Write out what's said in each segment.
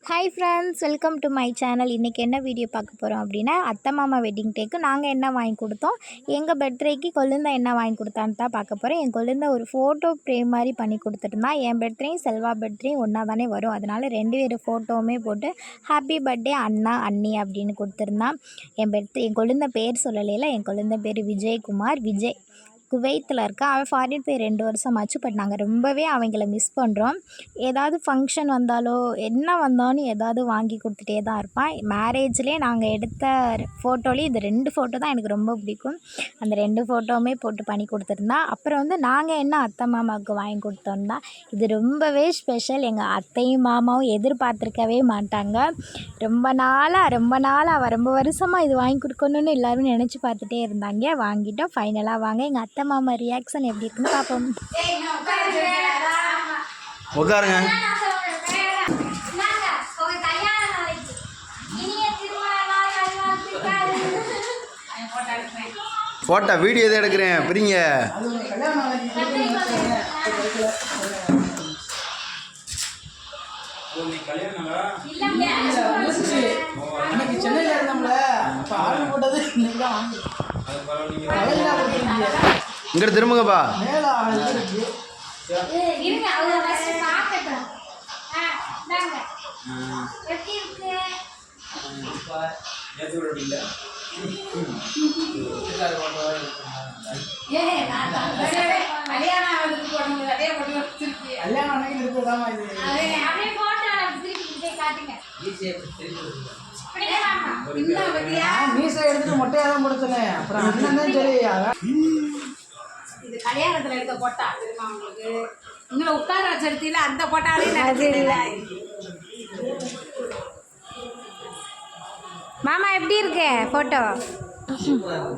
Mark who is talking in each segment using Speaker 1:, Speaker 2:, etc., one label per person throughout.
Speaker 1: Hi friends, welcome to my channel. இன்றைக்கி என்ன video பார்க்க போகிறோம் அப்படின்னா, அத்தை மாமா வெட்டிங் டேக்கு நாங்கள் என்ன வாங்கி கொடுத்தோம், எங்கள் பர்த்டேக்கு கொழுந்த என்ன வாங்கி கொடுத்தான்னு தான் பார்க்க போகிறோம். என் கொழுந்த ஒரு ஃபோட்டோ ஃப்ரேம் மாதிரி பண்ணி கொடுத்துருந்தான். என் பர்த்டேயும் செல்வா பர்த்டேயும் ஒன்றா தானே வரும், அதனால் 2 பேர் ஃபோட்டோவுமே போட்டு ஹாப்பி பர்த்டே அண்ணா அண்ணி அப்படின்னு கொடுத்துருந்தான். என் கொழுந்த பேர் சொல்லலைல, என் கொழுந்த பேர் விஜயகுமார். குவைத்தில் இருக்கான். அவன் ஃபாரின் போய் 2 வருஷம் ஆச்சு. பட் நாங்கள் ரொம்பவே அவங்கள மிஸ் பண்ணுறோம். ஏதாவது ஃபங்க்ஷன் வந்தாலோ என்ன வந்தாலும் ஏதாவது வாங்கி கொடுத்துட்டே தான் இருப்பான். மேரேஜ்லேயே நாங்கள் எடுத்த ஃபோட்டோலேயே இந்த 2 ஃபோட்டோ தான் எனக்கு ரொம்ப பிடிக்கும். அந்த 2 ஃபோட்டோவுமே போட்டு பண்ணி கொடுத்துருந்தான். அப்புறம் நாங்கள் என்ன அத்தை மாமாவுக்கு வாங்கி கொடுத்தோம்னா, இது ரொம்பவே ஸ்பெஷல். எங்கள் அத்தையும் மாமாவும் எதிர்பார்த்துருக்கவே மாட்டாங்க. ரொம்ப நாளாக ரொம்ப வருஷமாக இது வாங்கி கொடுக்கணுன்னு எல்லோரும் நினச்சி பார்த்துட்டே இருந்தாங்க. வாங்கிட்டோம். ஃபைனலாக வாங்க எங்கள் அத்தை மாமா ரியாக்ஷன் எப்படி இருக்குன்னு பார்ப்போம்.
Speaker 2: உட்காருங்க. போட்டா வீடியோ எதை எடுக்கிறேன் பிரிங்க. இங்க திரும்புங்கப்பா.
Speaker 3: எடுத்துட்டு மொட்டையாதான் கொடுத்தேன். அப்புறம் அண்ணன் சரி
Speaker 4: இது கல்யாணத்துல எடுத்த போட்டா தெரியுமா உங்களுக்கு? உங்களை உட்கார வச்சிருத்தீல அந்த போட்டாலே நடக்கல.
Speaker 1: மாமா எப்படி இருக்கு ஃபோட்டோ?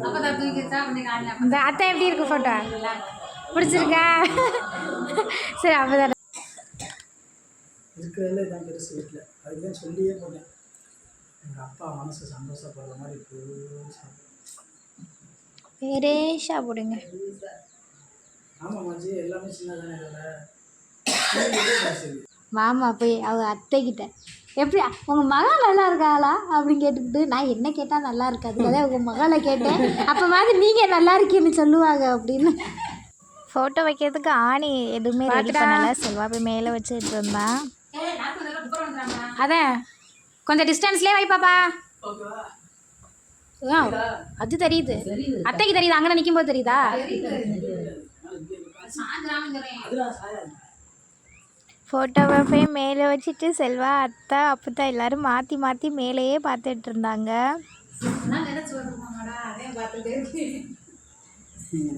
Speaker 4: அப்பதான் தூக்கிச்சா பண்ணி
Speaker 1: இந்த அத்தை எப்படி இருக்கு ஃபோட்டோ? பிடிச்சிருக்கா? சரி, அப்போதான்
Speaker 3: இருக்கிறதுல இதான் பெருசு வீட்டில். அதுதான் சொல்லியே போட்டேன். எங்கள் அப்பா மனசு சந்தோஷப்படுற மாதிரி
Speaker 1: பெரேஷா போடுங்க.
Speaker 3: ஆமாம் மாஜி, எல்லாமே சின்னதானே.
Speaker 1: மாமா போய் அவங்க அத்தைக்கிட்ட எப்படி உங்கள் மகள் நல்லா இருக்காளா அப்படின்னு கேட்டுக்கிட்டு, நான் என்ன கேட்டால் நல்லா இருக்காது அதே உங்கள் மகளை கேட்டேன், அப்போ மாதிரி நீங்கள் நல்லா இருக்கீன்னு சொல்லுவாங்க அப்படின்னு. ஃபோட்டோ வைக்கிறதுக்கு ஆணி எதுவுமே ரெடி பண்ணலை. செல்வா போய் மேலே வச்சுட்டு இருந்தான். அதான் கொஞ்சம் டிஸ்டன்ஸ்லேயே வை பாப்பா. அது தெரியுது, அத்தைக்கு தெரியுது, அங்கே நிற்கும் போது தெரியுதா? ஃபோட்டோவை போய் மேலே வச்சுட்டு செல்வா அத்தை அப்போ எல்லோரும் மாற்றி மாற்றி மேலேயே பார்த்துட்டு இருந்தாங்க.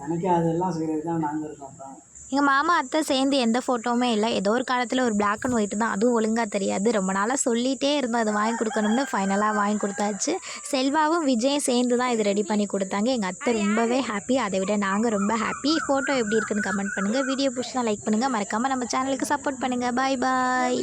Speaker 3: நினைக்க அதெல்லாம் செய்கிறது தான் நாங்கள் இருக்கோம். அப்புறம்
Speaker 1: எங்கள் மாமா அத்தை சேர்ந்து எந்த ஃபோட்டோவுமே இல்லை. ஏதோ ஒரு காலத்தில் ஒரு பிளாக் அண்ட் ஒயிட் தான், அதுவும் ஒழுங்காக தெரியாது. ரொம்ப நாளாக சொல்லிகிட்டே இருந்தோம் அது வாங்கி கொடுக்கணும்னு. ஃபைனலாக வாங்கி கொடுத்தாச்சு. செல்வாவும் விஜயும் சேர்ந்து தான் இது ரெடி பண்ணி கொடுத்தாங்க. எங்கள் அத்தை ரொம்பவே ஹாப்பி, அதை விட நாங்கள் ரொம்ப ஹாப்பி. ஃபோட்டோ எப்படி இருக்குன்னு கமெண்ட் பண்ணுங்கள். வீடியோ பிடிச்சா லைக் பண்ணுங்கள். மறக்காமல் நம்ம சேனலுக்கு சப்போர்ட் பண்ணுங்கள். பாய் பாய்.